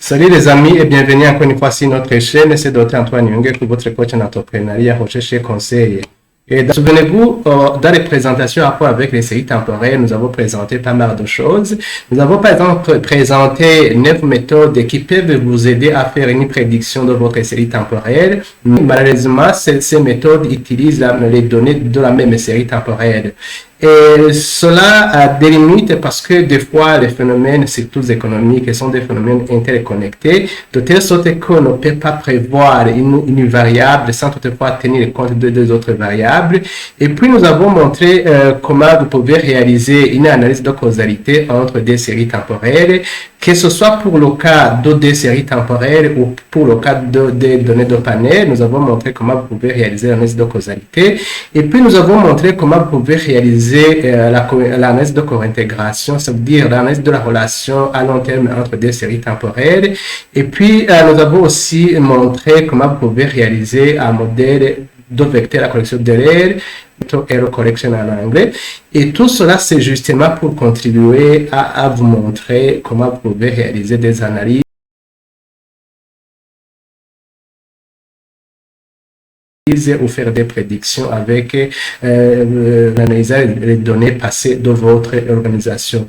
Salut les amis et bienvenue encore une fois sur notre chaîne. C'est Dr Antoine Nyonge pour votre coach en entrepreneuriat, recherche et conseil. Et souvenez-vous, dans les présentations à rapport avec les séries temporelles, nous avons présenté pas mal de choses. Nous avons par exemple présenté 9 méthodes qui peuvent vous aider à faire une prédiction de votre série temporelle. Malheureusement, ces méthodes utilisent les données de la même série temporelle. Et cela a des limites parce que des fois, les phénomènes, surtout économiques, sont des phénomènes interconnectés, de telle sorte qu'on ne peut pas prévoir une variable sans toutefois tenir compte de deux autres variables. Et puis, nous avons montré comment vous pouvez réaliser une analyse de causalité entre des séries temporelles, que ce soit pour le cas de des séries temporelles ou pour le cas des données de panel. Nous avons montré comment vous pouvez réaliser l'analyse de causalité. Et puis, nous avons montré comment vous pouvez réaliser l'analyse de co-intégration, ça veut dire l'analyse de la relation à long terme entre des séries temporelles. Et puis, nous avons aussi montré comment vous pouvez réaliser un modèle de vecteur à correction d'erreur, error correction en anglais. Et tout cela, c'est justement pour contribuer à vous montrer comment vous pouvez réaliser des analyses ou faire des prédictions avec l'analyse des données passées de votre organisation.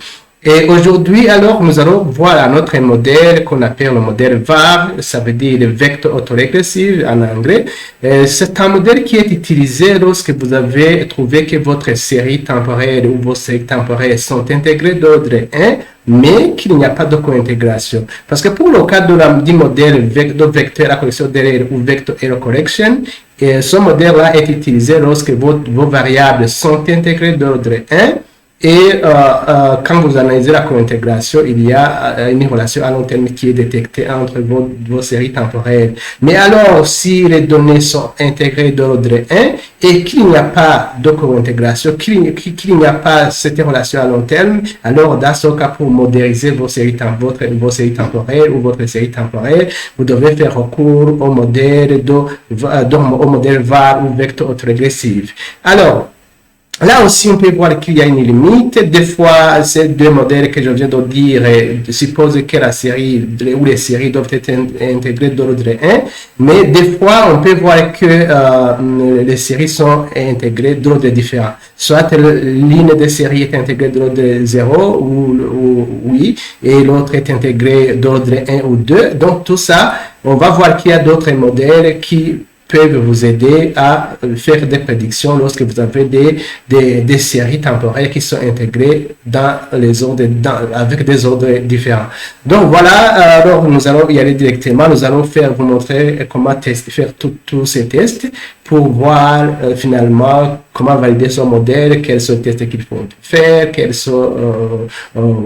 Et aujourd'hui, alors, nous allons voir notre modèle qu'on appelle le modèle VAR, ça veut dire le Vector Autoregressive en anglais. C'est un modèle qui est utilisé lorsque vous avez trouvé que votre série temporelle ou vos séries temporelles sont intégrées d'ordre 1, mais qu'il n'y a pas de co-intégration. Parce que pour le cas du modèle de vecteur à correction d'erreur ou vector error correction, ce modèle-là est utilisé lorsque vos variables sont intégrées d'ordre 1, et quand vous analysez la co-intégration, il y a une relation à long terme qui est détectée entre vos séries temporelles. Mais alors, si les données sont intégrées d'ordre 1 et qu'il n'y a pas de co-intégration, qu'il n'y a pas cette relation à long terme, alors dans ce cas, pour modéliser vos séries temporelles ou votre série temporelle, vous devez faire recours au modèle au modèle VAR ou vector autorégressif. Alors, là aussi, on peut voir qu'il y a une limite. Des fois, ces deux modèles que je viens de dire supposent que la série ou les séries doivent être intégrées d'ordre 1, mais des fois, on peut voir que les séries sont intégrées d'ordre différent. Soit l'une des séries est intégrée d'ordre 0 ou oui, et l'autre est intégrée d'ordre 1 ou 2. Donc, tout ça, on va voir qu'il y a d'autres modèles qui peuvent vous aider à faire des prédictions lorsque vous avez des séries temporelles qui sont intégrées dans les ordres, avec des ordres différents. Donc voilà, alors nous allons y aller directement. Nous allons vous montrer comment faire tous ces tests pour voir finalement comment valider son modèle, quels sont les tests qu'il faut faire, quelles sont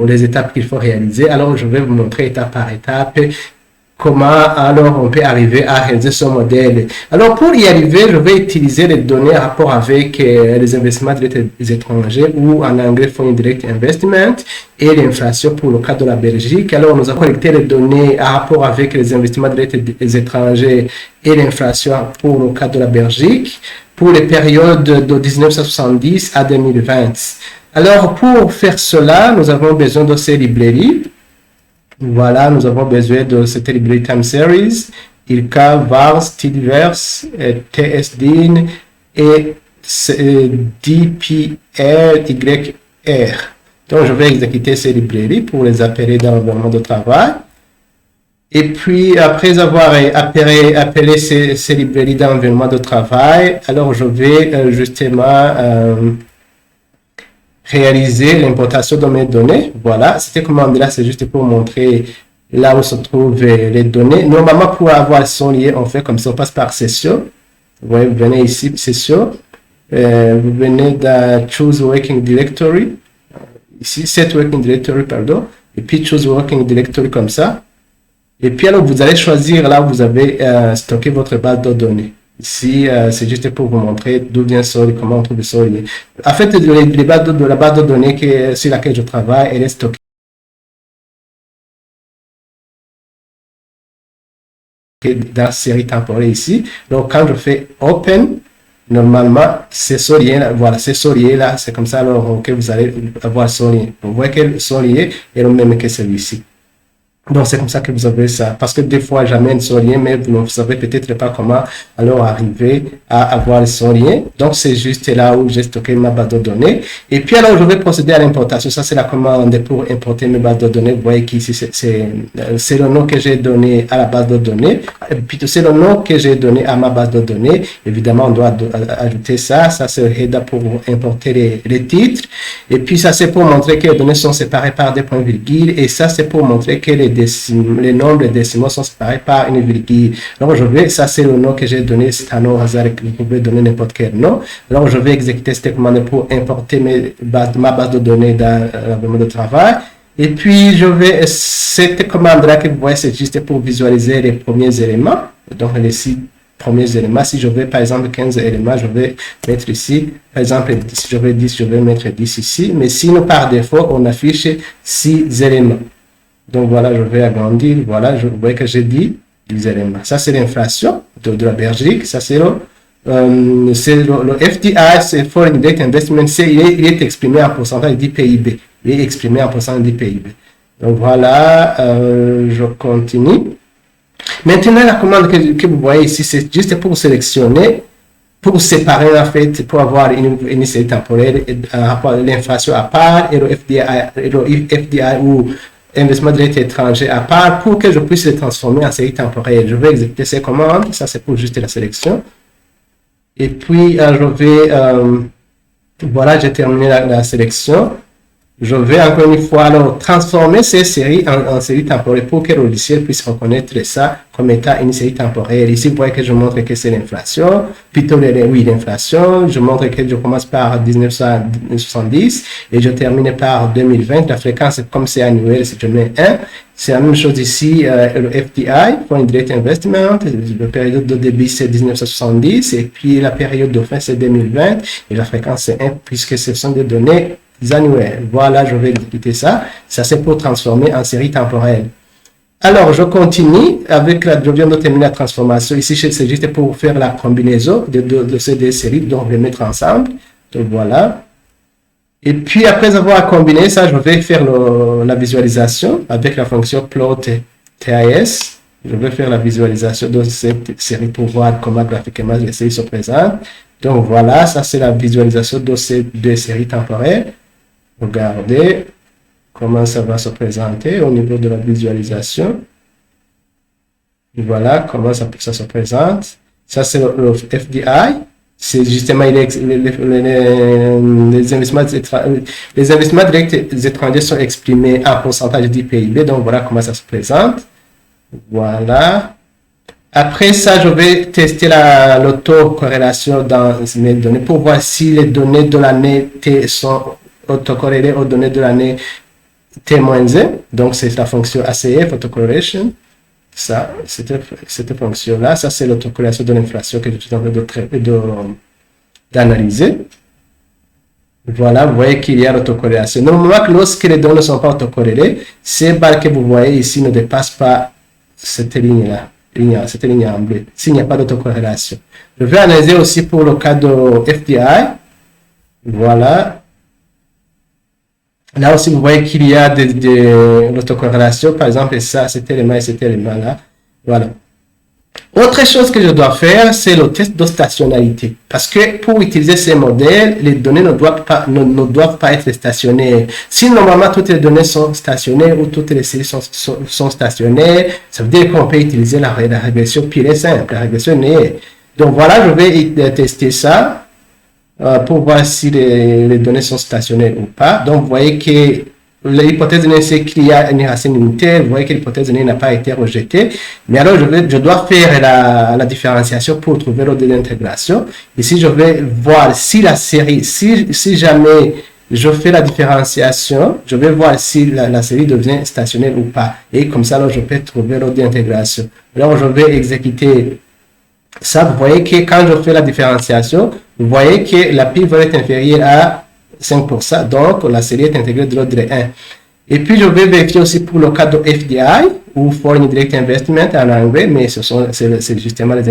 les étapes qu'il faut réaliser. Alors je vais vous montrer étape par étape comment alors on peut arriver à réaliser son modèle. Alors pour y arriver, je vais utiliser les données en rapport avec les investissements directs étrangers ou en anglais Foreign Direct Investment et l'inflation pour le cas de la Belgique. Alors nous avons collecté les données en rapport avec les investissements directs étrangers et l'inflation pour le cas de la Belgique pour les périodes de 1970 à 2020. Alors pour faire cela, nous avons besoin de ces librairies. Voilà, nous avons besoin de cette librairie Time Series, IRCA, VARS, TIDVERSE, TSDIN et DPRYR. Donc, je vais exécuter ces librairies pour les appeler dans l'environnement de travail. Et puis, après avoir appelé ces librairies dans l'environnement de travail, alors je vais justement réaliser l'importation de mes données. Voilà, cette commande-là, c'est juste pour montrer là où se trouvent les données. Normalement, pour avoir son lien, on fait comme ça, on passe par session. Vous voyez, vous venez ici, session. Vous venez dans Choose Working Directory. Ici, Set Working Directory, pardon. Et puis, Choose Working Directory comme ça. Et puis, alors, vous allez choisir là où vous avez stocké votre base de données. Ici, c'est juste pour vous montrer d'où vient ce lien, comment on trouve ce lien. En fait, la base de données sur laquelle je travaille, elle est stockée dans la série temporelle ici. Donc, quand je fais Open, normalement, c'est ce lien, voilà, c'est ce lien-là, c'est comme ça alors que vous allez avoir ce lien. Vous voyez que ce lien est le même que celui-ci. Donc, c'est comme ça que vous avez ça. Parce que des fois, j'amène son lien, mais vous ne savez peut-être pas comment alors arriver à avoir son lien. Donc, c'est juste là où j'ai stocké ma base de données. Et puis, alors, je vais procéder à l'importation. Ça, c'est la commande pour importer mes bases de données. Vous voyez qu'ici, c'est le nom que j'ai donné à la base de données. Et puis, c'est le nom que j'ai donné à ma base de données. Évidemment, on doit ajouter ça. Ça, c'est le header pour importer les titres. Et puis, ça, c'est pour montrer que les données sont séparées par des points-virgules. Et ça, c'est pour montrer que les nombres décimaux sont séparés par une virgule. Alors, ça c'est le nom que j'ai donné, c'est un nom au hasard que vous pouvez donner n'importe quel nom. Alors, je vais exécuter cette commande pour importer ma base de données dans l'environnement de travail. Et puis, cette commande-là que vous voyez, c'est juste pour visualiser les premiers éléments. Donc, les 6 premiers éléments. Si je veux, par exemple, 15 éléments, je vais mettre ici. Par exemple, si je veux 10, je vais mettre 10 ici. Mais sinon, par défaut, on affiche 6 éléments. Donc voilà, je vais agrandir. Voilà, vous voyez que j'ai dit 10 éléments. Ça, c'est l'inflation de la Belgique. Ça, c'est le FDI, c'est Foreign Direct Investment. Il est exprimé en pourcentage du PIB. Il est exprimé en pourcentage du PIB. Donc voilà, je continue. Maintenant, la commande que vous voyez ici, c'est juste pour sélectionner, pour séparer en fait, pour avoir une série temporelle, l'inflation à part et le FDI ou investissement direct étranger à part pour que je puisse les transformer en série temporelle. Je vais exécuter ces commandes. Ça, c'est pour juste la sélection. Et puis, voilà, j'ai terminé la sélection. Je vais encore une fois alors transformer ces séries en séries temporelles pour que le logiciel puisse reconnaître ça comme étant une série temporelle. Ici, vous voyez que je montre que c'est l'inflation. Plutôt, oui, l'inflation. Je montre que je commence par 1970 et je termine par 2020. La fréquence, comme c'est annuel, si je mets 1. C'est la même chose ici, le FDI, Foreign Direct Investment. La période de début, c'est 1970 et puis la période de fin, c'est 2020 et la fréquence, c'est 1 puisque ce sont des données annuels. Voilà, je vais exécuter ça. Ça, c'est pour transformer en série temporelle. Alors, je continue avec je viens de terminer la transformation. Ici, c'est juste pour faire la combinaison de ces deux séries, donc les mettre ensemble. Donc, voilà. Et puis, après avoir combiné ça, je vais faire la visualisation avec la fonction plot TIS. Je vais faire la visualisation de cette série pour voir comment graphiquement les séries se présentent. Donc, voilà, ça, c'est la visualisation de ces deux séries temporelles. Regardez comment ça va se présenter au niveau de la visualisation. Voilà comment ça se présente. Ça, c'est le FDI. C'est justement les investissements directs étrangers sont exprimés en pourcentage du PIB. Donc, voilà comment ça se présente. Voilà. Après ça, je vais tester l'autocorrélation dans mes données pour voir si les données de l'année T sont autocorrélées aux données de l'année T-1. Donc, c'est la fonction ACF, autocorrelation. Ça, cette fonction-là, ça, c'est l'autocorrélation de l'inflation que je suis en train d'analyser. Voilà, vous voyez qu'il y a l'autocorrélation. Normalement, lorsque les données ne sont pas autocorrélées, ces barres que vous voyez ici ne dépassent pas cette ligne-là. Cette ligne en bleu, s'il n'y a pas d'autocorrélation. Je vais analyser aussi pour le cas de FDI. Voilà. Là aussi, vous voyez qu'il y a de l'autocorrélation. Par exemple, ça, cet élément et cet élément-là. Voilà. Autre chose que je dois faire, c'est le test de stationnarité. Parce que pour utiliser ces modèles, les données ne doivent pas être stationnaires. Si normalement toutes les données sont stationnaires ou toutes les séries sont stationnaires, ça veut dire qu'on peut utiliser la régression pure et simple, la régression linéaire. Donc voilà, je vais tester ça pour voir si les données sont stationnaires ou pas. Donc vous voyez que l'hypothèse donnée, c'est qu'il y a une racine unitaire. Vous voyez que l'hypothèse donnée n'a pas été rejetée. Mais alors, je dois faire la différenciation pour trouver l'ordre d'intégration. Ici, je vais voir si la série, si jamais je fais la différenciation, je vais voir si la série devient stationnaire ou pas. Et comme ça, alors, je peux trouver l'ordre d'intégration. Alors, je vais exécuter ça. Vous voyez que quand je fais la différenciation, vous voyez que la pi va être inférieure à 5%, donc la série est intégrée de l'ordre 1. Et puis, je vais vérifier aussi pour le cas de FDI, ou Foreign Direct Investment en anglais, mais c'est justement les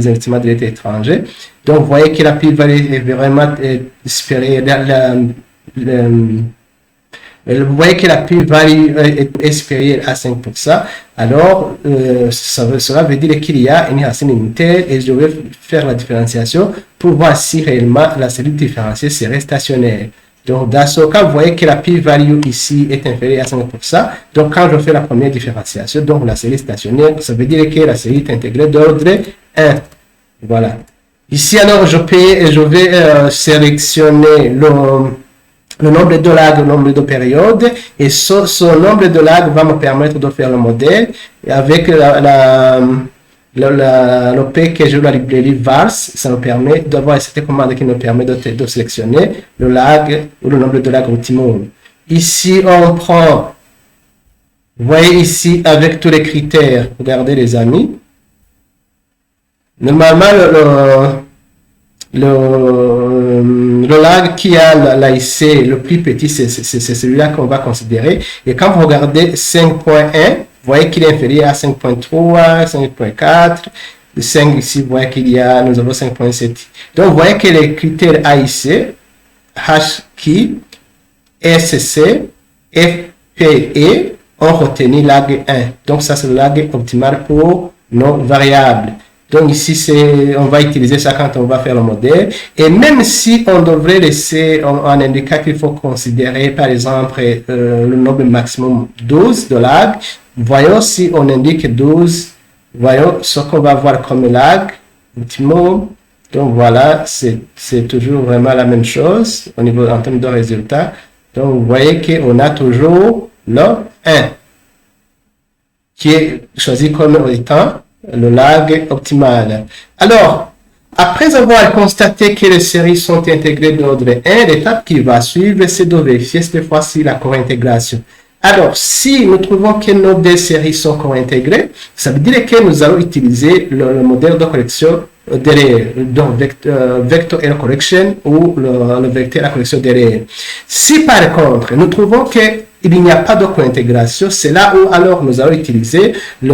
investissements directs étrangers. Donc, vous voyez que la pi va vraiment supérieure, Vous voyez que la p-value est supérieure à 5%. Alors, cela veut dire qu'il y a une racine unitaire et je vais faire la différenciation pour voir si réellement la série différenciée serait stationnaire. Donc, dans ce cas, vous voyez que la p-value ici est inférieure à 5%. Donc, quand je fais la première différenciation, donc la série stationnaire, ça veut dire que la série est intégrée d'ordre 1. Voilà. Ici, alors, je vais sélectionner le nombre de lags, le nombre de périodes, et ce nombre de lags va me permettre de faire le modèle. Et avec le P que je la librairie VARS, ça me permet d'avoir cette commande qui me permet de sélectionner le lag ou le nombre de lags optimum. Ici, on prend, vous voyez ici, avec tous les critères, regardez les amis. Normalement, le lag qui a l'AIC le plus petit, c'est celui-là qu'on va considérer. Et quand vous regardez 5.1, vous voyez qu'il est inférieur à 5.3, 5.4, 5 ici, vous voyez qu'il y a, nous avons 5.7. Donc, vous voyez que les critères AIC, HKey, SC, FPE ont retenu lag 1. Donc, ça, c'est le lag optimal pour nos variables. Donc ici, on va utiliser ça quand on va faire le modèle. Et même si on devrait laisser un indicateur qu'il faut considérer, par exemple, le nombre maximum 12 de lag, voyons si on indique 12, voyons ce qu'on va voir comme lag optimum. Donc voilà, c'est toujours vraiment la même chose au niveau en termes de résultats. Donc vous voyez qu'on a toujours le 1 qui est choisi comme étant le lag optimal. Alors, après avoir constaté que les séries sont intégrées d'ordre 1, l'étape qui va suivre, c'est de vérifier cette fois-ci la co-intégration. Alors, si nous trouvons que nos deux séries sont co-intégrées, ça veut dire que nous allons utiliser le modèle de correction d'erreur, donc vector error correction ou le vecteur à correction d'erreur. Si par contre, nous trouvons que il n'y a pas de co-intégration, c'est là où alors nous allons utiliser le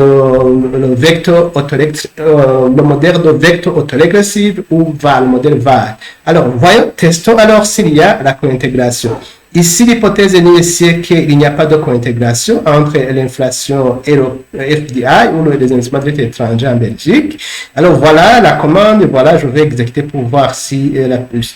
modèle de vecteur autorégressif ou le modèle VAR. Alors, voyons, testons alors s'il y a la co-intégration. Ici, l'hypothèse est qu'il n'y a pas de co-intégration entre l'inflation et le FDI ou les investissements directs étrangers en Belgique. Alors voilà la commande, voilà, je vais exécuter pour voir si,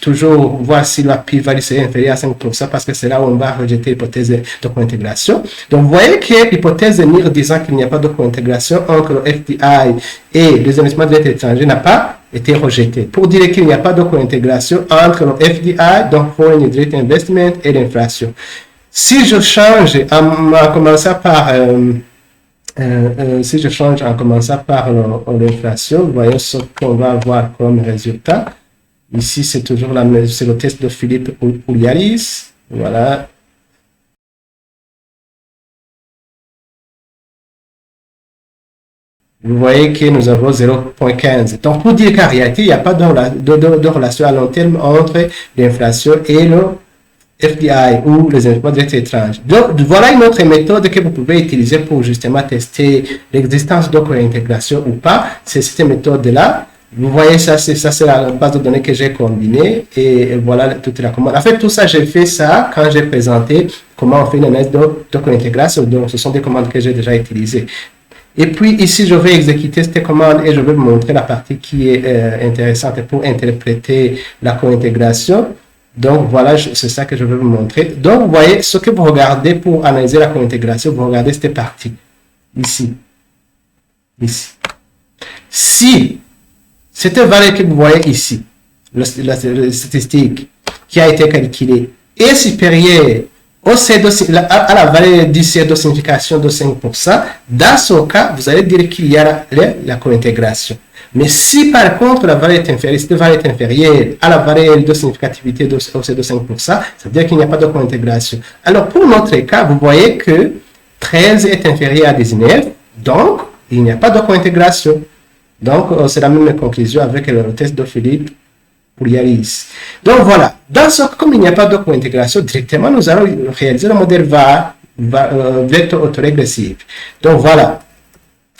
toujours voir si la p-value est inférieure à 5% parce que c'est là où on va rejeter l'hypothèse de co-intégration. Donc vous voyez que l'hypothèse NIR disant qu'il n'y a pas de co-intégration entre le FDI et les investissements directs étrangers n'a pas été rejeté. Pour dire qu'il n'y a pas de co-intégration entre le FDI, donc Foreign Direct Investment, et l'inflation. Si je change en commençant par l'inflation, voyons ce qu'on va avoir comme résultat. Ici, c'est toujours c'est le test de Philippe Oulialis. Voilà. Vous voyez que nous avons 0.15. Donc, pour dire qu'en réalité, il n'y a pas de relation à long terme entre l'inflation et le FDI ou les investissements directs étrangers. Donc, voilà une autre méthode que vous pouvez utiliser pour justement tester l'existence de co-intégration ou pas. C'est cette méthode-là. Vous voyez, ça c'est la base de données que j'ai combinée et voilà toute la commande. En fait, tout ça, j'ai fait ça quand j'ai présenté comment on fait une analyse de co-intégration. Donc, ce sont des commandes que j'ai déjà utilisées. Et puis ici, je vais exécuter cette commande et je vais vous montrer la partie qui est intéressante pour interpréter la co-intégration. Donc voilà, c'est ça que je vais vous montrer. Donc vous voyez, ce que vous regardez pour analyser la co-intégration, vous regardez cette partie. Ici. Ici. Si cette valeur que vous voyez ici, la statistique qui a été calculée, est supérieure à la valeur du C de signification de 5%, dans ce cas, vous allez dire qu'il y a la co-intégration. Mais si par contre la valeur est inférieure, si la valeur est inférieure à la valeur de significativité de C de 5%, ça veut dire qu'il n'y a pas de co-intégration. Alors pour notre cas, vous voyez que 13 est inférieur à 19, donc il n'y a pas de co-intégration. Donc c'est la même conclusion avec le test de Philippe Oulialis. Donc voilà, dans ce cas, comme il n'y a pas de co-intégration, directement nous allons réaliser le modèle VAR, vecteur autorégressif. Donc voilà,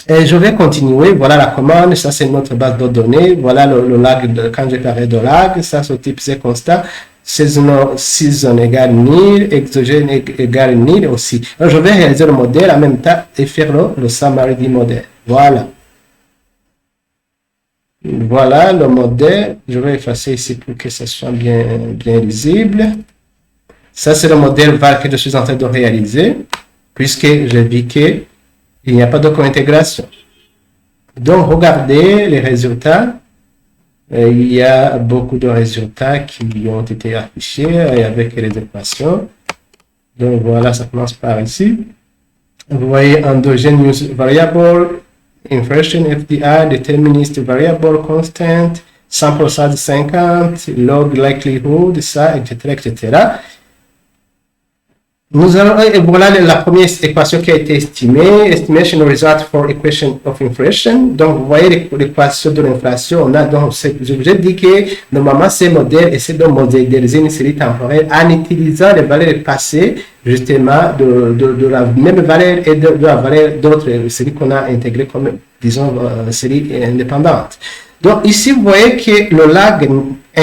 et je vais continuer. Voilà la commande, ça c'est notre base de données. Voilà le lag, quand j'ai parlé de lag, ça c'est le type C constat. saison égale nil, exogène égale nil aussi. Alors, je vais réaliser le modèle en même temps et faire le summary du modèle. Voilà. Voilà le modèle. Je vais effacer ici pour que ce soit bien lisible. Ça, c'est le modèle VAR que je suis en train de réaliser, puisque j'ai vu qu'il n'y a pas de co-intégration. Donc, regardez les résultats. Il y a beaucoup de résultats qui ont été affichés avec les équations. Donc, voilà, ça commence par ici. Vous voyez endogène use variable, inflation FDI, determinist variable constant, sample size 50, log likelihood, ça, etc., etc. Nous allons, et voilà la première équation qui a été estimée, estimation result for equation of inflation. Donc, vous voyez l'équation de l'inflation. On a donc, je dis que normalement, ces modèles essaient de modéliser une série temporelle en utilisant les valeurs passées, justement, de la même valeur et de la valeur d'autres séries qu'on a intégrées comme, disons, séries indépendantes. Donc, ici, vous voyez que le lag 1,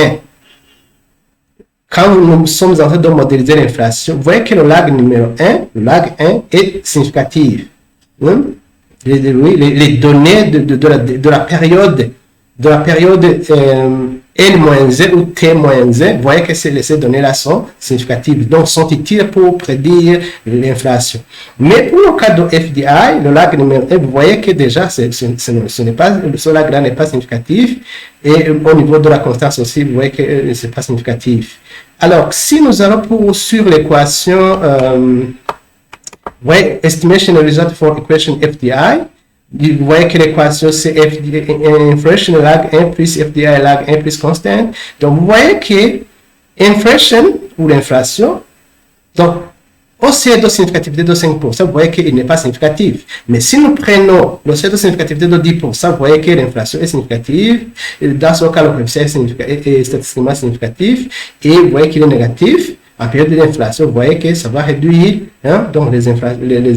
quand nous sommes en train de modéliser l'inflation, vous voyez que le lag numéro 1, le lag 1 est significatif. Les données de la période N-1 ou T-1, vous voyez que ces données-là sont significatives, donc sont utiles pour prédire l'inflation. Mais pour le cas de FDI, le lag numéro 1, vous voyez que déjà ce lag-là n'est pas significatif, et au niveau de la constance aussi, vous voyez que ce n'est pas significatif. Alors, si nous allons poursuivre l'équation, estimation result for equation FDI, vous voyez que l'équation c'est inflation lag 1 plus FDI lag 1 plus constant. Donc, vous voyez que inflation ou l'inflation, donc, au seuil de significativité de 5%, vous voyez qu'il n'est pas significatif. Mais si nous prenons le seuil de significativité de 10%, vous voyez que l'inflation est significative. Dans ce cas, le coefficient est statistiquement significatif. Et vous voyez qu'il est négatif. En période d'inflation, vous voyez que ça va réduire. Donc, les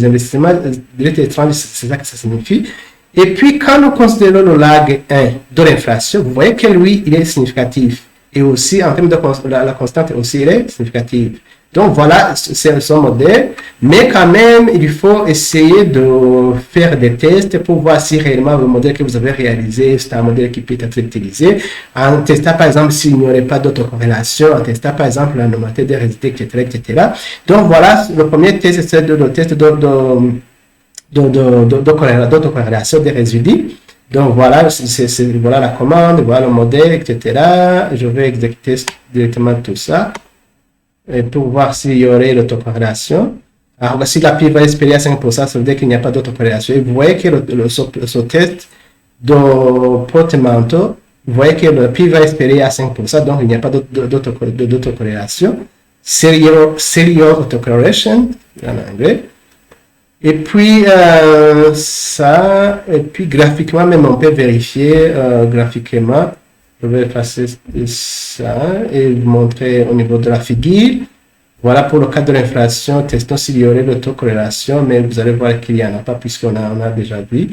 investissements directs et étrangers, c'est ça que ça signifie. Et puis, quand nous considérons le lag 1 de l'inflation, vous voyez que lui, il est significatif. Et aussi, en termes de la constante aussi, il est significative. Donc voilà, c'est son modèle, mais quand même, il faut essayer de faire des tests pour voir si réellement le modèle que vous avez réalisé, c'est un modèle qui peut être utilisé, en testant par exemple s'il n'y aurait pas d'autocorrélation, en testant par exemple la normalité des résultats, etc., etc. Donc voilà, le premier test, c'est le test d'autocorrélation des résidus. Donc voilà, voilà la commande, voilà le modèle, etc. Je vais exécuter directement tout ça. Et pour voir s'il y aurait l'autocorrélation. Alors, si la pi va espérer à 5%, ça veut dire qu'il n'y a pas d'autocorrélation. Et vous voyez que ce test de portemento, vous voyez que le pi va espérer à 5%, donc il n'y a pas d'autocorrélation. Serial autocorrelation, en anglais. Et puis, et puis graphiquement, même on peut vérifier graphiquement. Je vais passer ça et vous montrer au niveau de la figure. Voilà pour le cas de l'inflation, testons s'il y aurait l'autocorrélation, mais vous allez voir qu'il n'y en a pas puisqu'on a déjà vu.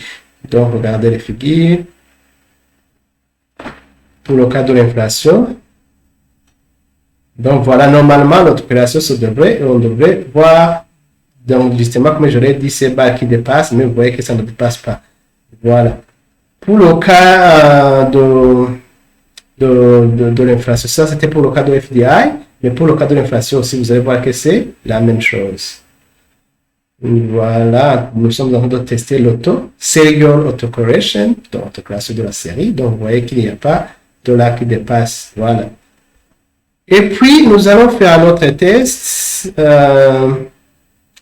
Donc, regardez les figures. Pour le cas de l'inflation. Donc, voilà, normalement, l'autocorrélation on devrait voir. Donc, justement, comme je l'ai dit, c'est barres qui dépassent, mais vous voyez que ça ne dépasse pas. Voilà. Pour le cas de l'inflation. Ça, c'était pour le cas de FDI, mais pour le cas de l'inflation aussi, vous allez voir que c'est la même chose. Voilà, nous sommes en train de tester serial autocorrelation, donc autocorrélation de la série. Donc, vous voyez qu'il n'y a pas de là qui dépasse. Voilà. Et puis, nous allons faire un autre test.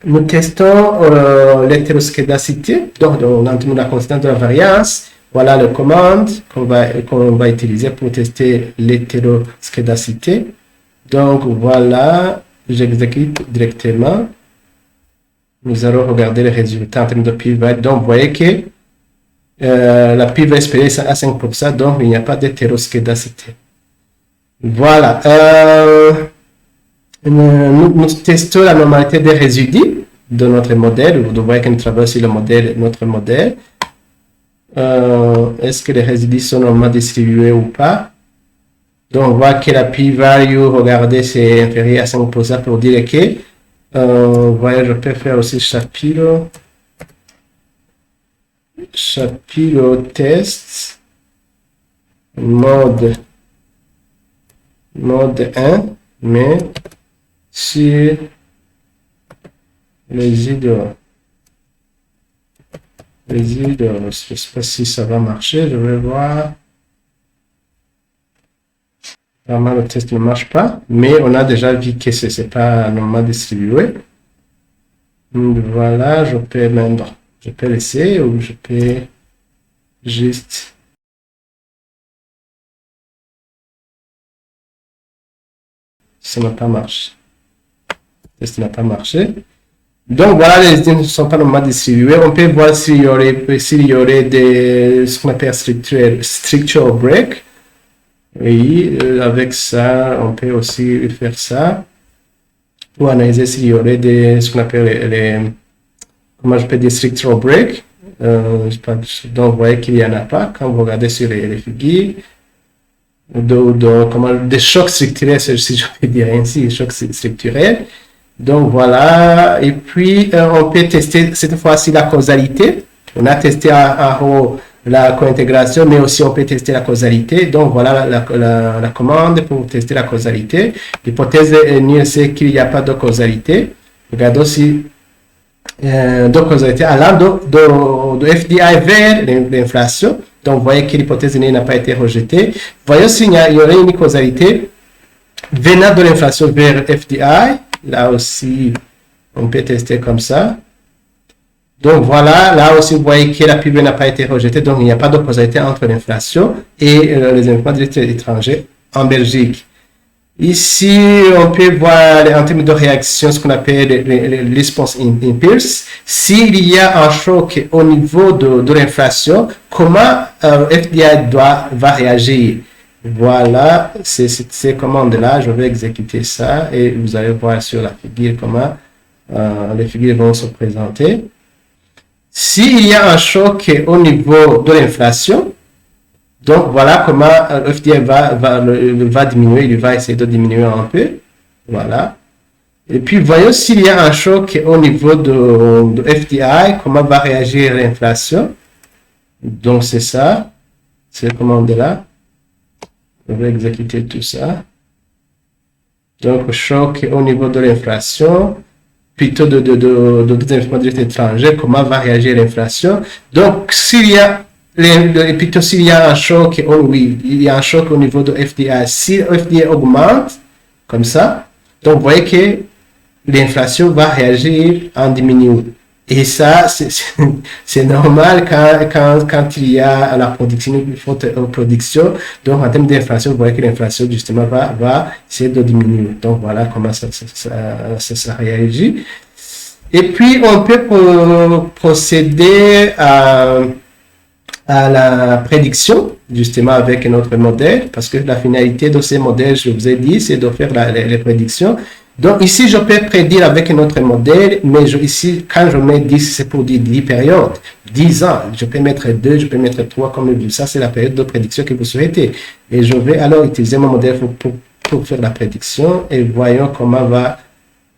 Nous testons l'hétéroscédacité, donc on entend la constante de la variance. Voilà les commandes qu'on va utiliser pour tester l'hétéroscédacité. Donc voilà, j'exécute directement. Nous allons regarder les résultats en termes de pi-value. Donc vous voyez que la pi va espérer à 5%, donc il n'y a pas d'hétéroscédacité. Voilà. Nous testons la normalité des résidus de notre modèle. Vous voyez que nous travaillons sur notre modèle. Est-ce que les résidus sont normalement distribués ou pas? Donc, on voit que la p-value, regardez, c'est inférieur à 5% pour dire que, voilà, je peux faire aussi chapitre test, mode 1, mais sur les idées. Je ne sais pas si ça va marcher, je vais voir. Vraiment, le test ne marche pas, mais on a déjà vu que ce n'est pas normalement distribué. Donc, voilà, je peux laisser ou je peux juste... Ça n'a pas marché. Le test n'a pas marché. Donc voilà, les idées ne sont pas normalement distribuées. On peut voir s'il y aurait ce qu'on appelle structure break. Oui, avec ça, on peut aussi faire ça pour analyser s'il y aurait ce qu'on appelle comment je peux dire, structural break. Donc, vous voyez qu'il n'y en a pas quand vous regardez sur les figures. Des chocs structurels, si je peux dire ainsi, des chocs structurels. Donc, voilà. Et puis, on peut tester cette fois-ci la causalité. On a testé en haut la co-intégration, mais aussi on peut tester la causalité. Donc, voilà la commande pour tester la causalité. L'hypothèse nulle, c'est qu'il n'y a pas de causalité. Regardez aussi de causalité allant de FDI vers l'inflation. Donc, vous voyez que l'hypothèse nulle n'a pas été rejetée. Voyons s'il y aurait une causalité venant de l'inflation vers FDI. Là aussi, on peut tester comme ça. Donc voilà, là aussi, vous voyez que la PIB n'a pas été rejetée, donc il n'y a pas de causalité entre l'inflation et les investissements directs étrangers en Belgique. Ici, on peut voir en termes de réaction ce qu'on appelle les response impulse. S'il y a un choc au niveau de l'inflation, comment FDI va réagir? Voilà, ces commandes-là, je vais exécuter ça et vous allez voir sur la figure comment les figures vont se présenter. S'il y a un choc au niveau de l'inflation, donc voilà comment FDI va diminuer, il va essayer de diminuer un peu. Voilà. Et puis voyons s'il y a un choc au niveau de FDI, comment va réagir l'inflation. Donc c'est ça, ces commandes-là. Je vais exécuter tout ça. Donc choc au niveau de l'inflation. Plutôt de investissements directs étrangers, comment va réagir l'inflation. Donc, s'il y a un choc, il y a un choc au niveau de FDI. Si FDI augmente, comme ça, donc vous voyez que l'inflation va réagir en diminuant. Et ça, c'est normal quand il y a la production, une forte production. Donc, en termes d'inflation, vous voyez que l'inflation, justement, va essayer de diminuer. Donc, voilà comment ça réagit. Et puis, on peut procéder à la prédiction, justement, avec notre modèle, parce que la finalité de ces modèles, je vous ai dit, c'est de faire les prédictions. Donc, ici, je peux prédire avec notre modèle, mais ici, quand je mets 10, c'est pour dire 10 périodes, 10 ans. Je peux mettre 2, je peux mettre 3, comme vu. Ça, c'est la période de prédiction que vous souhaitez. Et je vais alors utiliser mon modèle pour faire la prédiction et voyons comment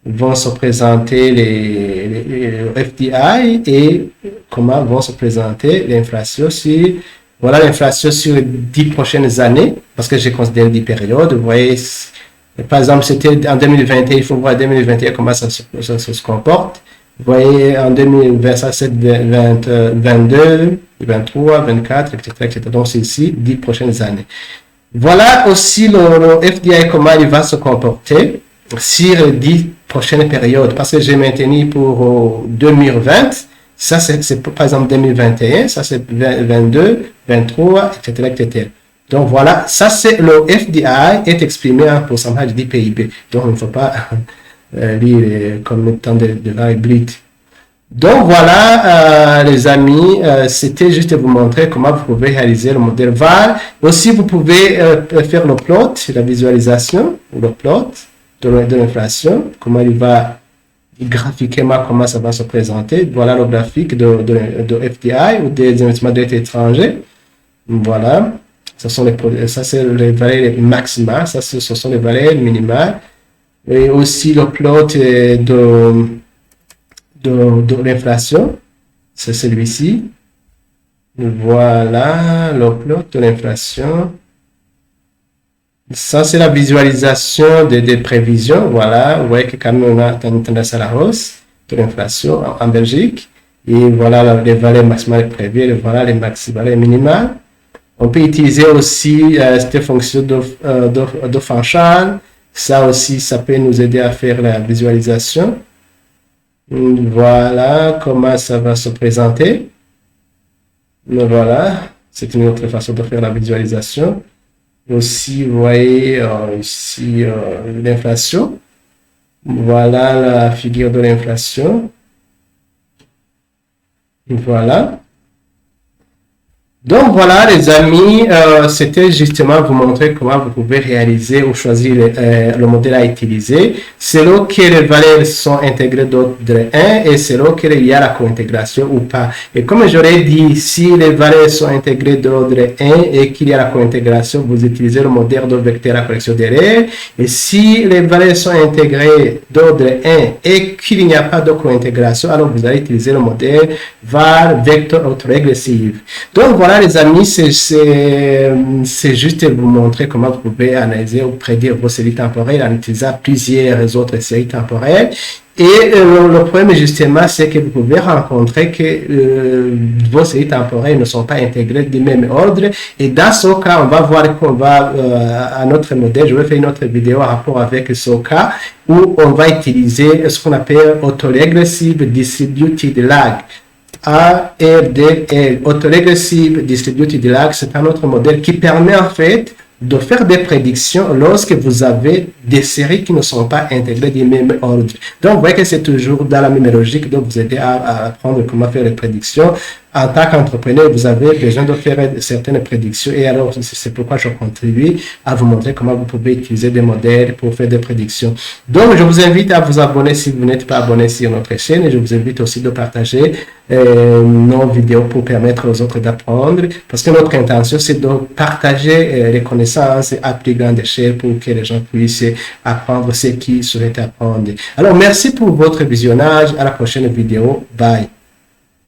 vont se présenter les FDI et comment vont se présenter l'inflation voilà l'inflation sur les 10 prochaines années, parce que j'ai considéré 10 périodes. Vous voyez, par exemple, c'était en 2021, il faut voir 2021 comment ça se comporte. Vous voyez, en 2020, ça c'est 22, 23, 24, etc., etc. Donc, c'est ici, 10 prochaines années. Voilà aussi le FDI, comment il va se comporter sur les 10 prochaines périodes, parce que j'ai maintenu pour 2020, ça c'est par exemple 2021, ça c'est 22, 23, etc., etc. Donc voilà, ça c'est le FDI est exprimé en pourcentage du PIB. Donc il ne faut pas lire comme étant de variabilité. Donc voilà les amis, c'était juste de vous montrer comment vous pouvez réaliser le modèle VAR. Aussi vous pouvez faire le plot, la visualisation ou le plot de l'inflation, comment il va graphiquement comment ça va se présenter. Voilà le graphique de FDI ou des investissements directs étrangers. Voilà. Ça c'est les valeurs maximales, ça ce sont les valeurs minimales. Et aussi le plot de l'inflation, c'est celui-ci. Voilà le plot de l'inflation. Ça, c'est la visualisation des prévisions. Voilà, vous voyez que quand même on a tendance à la hausse de l'inflation en Belgique. Et voilà les valeurs maximales prévues et voilà les valeurs minimales. On peut utiliser aussi cette fonction de Fanchal. Ça aussi, ça peut nous aider à faire la visualisation. Voilà comment ça va se présenter. Voilà, c'est une autre façon de faire la visualisation. Aussi, vous voyez ici l'inflation. Voilà la figure de l'inflation. Voilà. Donc voilà les amis, c'était justement vous montrer comment vous pouvez réaliser ou choisir le modèle à utiliser selon que les valeurs sont intégrées d'ordre 1 et selon qu'il y a la co-intégration ou pas. Et comme j'aurais dit, si les valeurs sont intégrées d'ordre 1 et qu'il y a la co-intégration, vous utilisez le modèle de vecteur à correction d'erreur. Et si les valeurs sont intégrées d'ordre 1 et qu'il n'y a pas de co-intégration, alors vous allez utiliser le modèle var vecteur autorégressive. Donc voilà les amis, c'est juste vous montrer comment vous pouvez analyser ou prédire vos séries temporelles en utilisant plusieurs autres séries temporelles. Et le problème justement, c'est que vous pouvez rencontrer que vos séries temporelles ne sont pas intégrées du même ordre. Et dans ce cas, on va voir qu'on va à notre modèle. Je vais faire une autre vidéo en rapport avec ce cas où on va utiliser ce qu'on appelle Autoregressive Distributed Lag. ARDL, Autoregressive Distributed Lag, c'est un autre modèle qui permet en fait de faire des prédictions lorsque vous avez des séries qui ne sont pas intégrées du même ordre. Donc, vous voyez que c'est toujours dans la même logique de vous aider à apprendre comment faire les prédictions. En tant qu'entrepreneur, vous avez besoin de faire certaines prédictions et alors c'est pourquoi je contribue à vous montrer comment vous pouvez utiliser des modèles pour faire des prédictions. Donc, je vous invite à vous abonner si vous n'êtes pas abonné sur notre chaîne et je vous invite aussi de partager nos vidéos pour permettre aux autres d'apprendre parce que notre intention c'est de partager les connaissances à plus grande échelle pour que les gens puissent apprendre ce qu'ils souhaitent apprendre. Alors, merci pour votre visionnage. À la prochaine vidéo. Bye.